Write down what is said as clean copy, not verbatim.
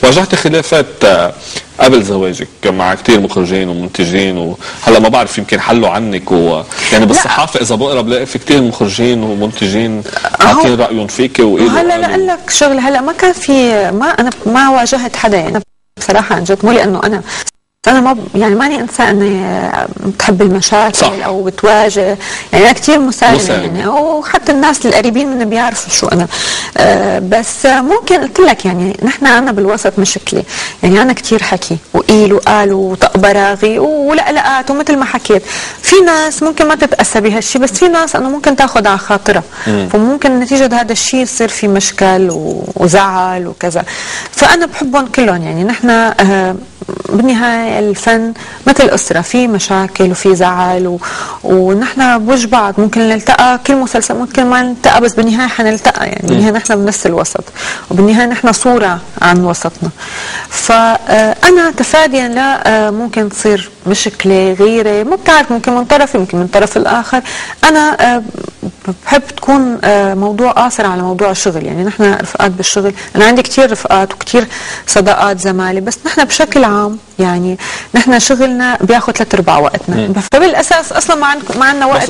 واجهتي خلافات قبل زواجك مع كثير مخرجين ومنتجين، وهلا ما بعرف يمكن حلوا عنك يعني بالصحافه اذا بقرا بلاقي في كثير مخرجين ومنتجين عاطين رايهم فيك هلا لأقول لك شغل، هلا ما كان في انا ما واجهت حدا يعني بصراحه عن جد، مو لانه انا ما يعني ماني انسان بتحب المشاكل صح. او بتواجه، يعني انا كثير مسالمه يعني، وحتى الناس القريبين مني بيعرفوا شو انا. بس ممكن قلت لك يعني نحن عنا بالوسط مشكله، يعني عنا كثير حكي وقيل وقال وطق براغي ولقلقات، ومثل ما حكيت في ناس ممكن ما تتاسى بهالشيء، بس في ناس انه ممكن تاخذ على خاطرها، فممكن نتيجه هذا الشيء يصير في مشكل وزعل وكذا. فانا بحبهم كلهم، يعني نحن بالنهاية الفن مثل أسرة، في مشاكل وفي زعل ونحن بوجه بعض، ممكن نلتقى كل مسلسل ممكن ما نلتقى، بس بالنهاية حنلتقى، يعني بالنهاية نحن بنفس الوسط، وبالنهاية نحن صورة عن وسطنا. فأنا تفاديا لا ممكن تصير مشكلة غيرة، ما بتعرف ممكن من طرف يمكن من طرف الآخر، أنا بحب تكون موضوع قاصر على موضوع الشغل. يعني نحن رفقات بالشغل، أنا عندي كتير رفقات وكتير صداقات زمالي، بس نحن بشكل عام يعني نحن شغلنا بياخذ 3/4 وقتنا، فبالأساس أصلا ما عندنا وقت.